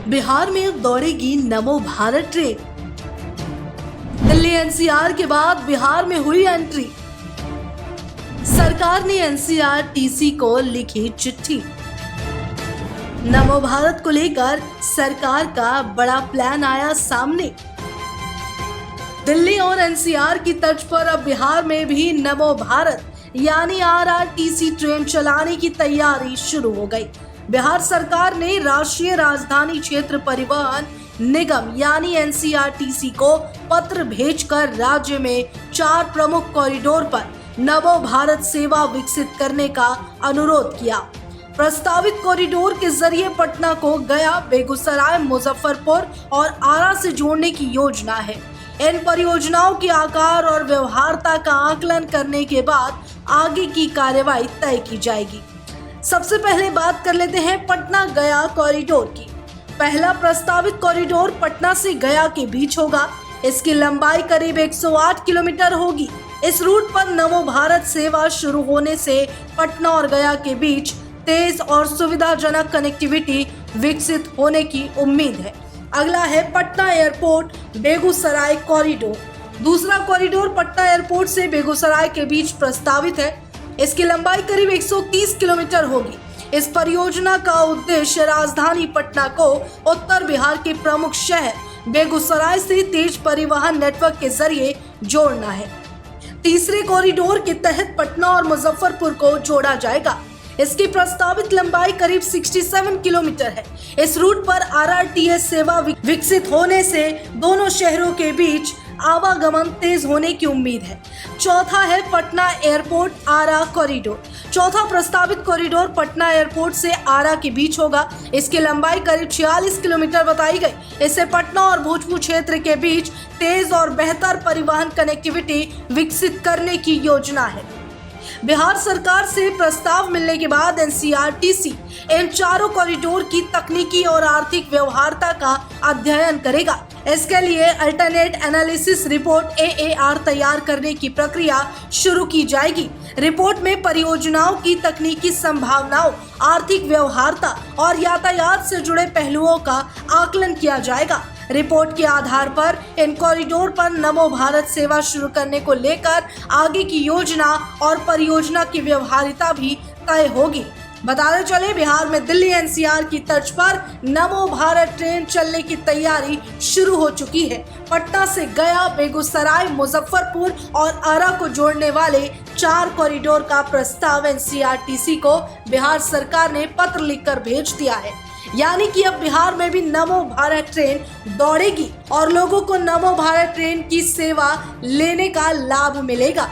बिहार में दौड़ेगी नमो Bharat train. Delhi NCR के बाद बिहार में हुई एंट्री। सरकार ने एनसीआरटीसी को लिखी चिट्ठी। नमो भारत को लेकर सरकार का बड़ा प्लान आया सामने। दिल्ली और एनसीआर की तर्ज पर अब बिहार में भी नमो भारत यानी आरआरटीसी ट्रेन चलाने की तैयारी शुरू हो गई। बिहार सरकार ने राष्ट्रीय राजधानी क्षेत्र परिवहन निगम यानी एनसीआरटीसी को पत्र भेजकर राज्य में 4 प्रमुख कॉरिडोर पर नमो भारत सेवा विकसित करने का अनुरोध किया। प्रस्तावित कॉरिडोर के जरिए पटना को गया, बेगूसराय, मुजफ्फरपुर और आरा से जोड़ने की योजना है। इन परियोजनाओं के आकार और व्यवहार्यता का आकलन करने के बाद आगे की कार्यवाही तय की जाएगी। सबसे पहले बात कर लेते हैं पटना गया कॉरिडोर की। पहला प्रस्तावित कॉरिडोर पटना से गया के बीच होगा। इसकी लंबाई करीब 108 किलोमीटर होगी। इस रूट पर नमो भारत सेवा शुरू होने से पटना और गया के बीच तेज और सुविधाजनक कनेक्टिविटी विकसित होने की उम्मीद है। अगला है पटना एयरपोर्ट बेगूसराय कॉरिडोर। दूसरा कॉरिडोर पटना एयरपोर्ट से बेगूसराय के बीच प्रस्तावित है। इसकी लंबाई करीब 130 किलोमीटर होगी। इस परियोजना का उद्देश्य राजधानी पटना को उत्तर बिहार के प्रमुख शहर बेगूसराय से तेज परिवहन नेटवर्क के जरिए जोड़ना है। तीसरे कॉरिडोर के तहत पटना और मुजफ्फरपुर को जोड़ा जाएगा। इसकी प्रस्तावित लंबाई करीब 67 किलोमीटर है। इस रूट पर आरआरटीएस सेवा विकसित होने से दोनों शहरों के बीच आवागमन तेज होने की उम्मीद है। चौथा है पटना एयरपोर्ट आरा कॉरिडोर। चौथा प्रस्तावित कॉरिडोर पटना एयरपोर्ट से आरा के बीच होगा। इसकी लंबाई करीब 46 किलोमीटर बताई गई। इससे पटना और भोजपुर क्षेत्र के बीच तेज और बेहतर परिवहन कनेक्टिविटी विकसित करने की योजना है। बिहार सरकार से प्रस्ताव मिलने के बाद एनसीआरटीसी इन चारों कॉरिडोर की तकनीकी और आर्थिक व्यवहार्यता का अध्ययन करेगा। इसके लिए अल्टरनेट एनालिसिस रिपोर्ट AAR तैयार करने की प्रक्रिया शुरू की जाएगी। रिपोर्ट में परियोजनाओं की तकनीकी संभावनाओं, आर्थिक व्यवहार्यता और यातायात से जुड़े पहलुओं का आकलन किया जाएगा। रिपोर्ट के आधार पर इन कॉरिडोर पर नमो भारत सेवा शुरू करने को लेकर आगे की योजना और परियोजना की व्यवहार्यता भी तय होगी। बताते चले बिहार में दिल्ली एनसीआर की तर्ज पर नमो भारत ट्रेन चलने की तैयारी शुरू हो चुकी है। पटना से गया, बेगूसराय, मुजफ्फरपुर और आरा को जोड़ने वाले 4 कॉरिडोर का प्रस्ताव एनसीआरटीसी को बिहार सरकार ने पत्र लिखकर भेज दिया है। यानी कि अब बिहार में भी नमो भारत ट्रेन दौड़ेगी और लोगों को नमो भारत ट्रेन की सेवा लेने का लाभ मिलेगा।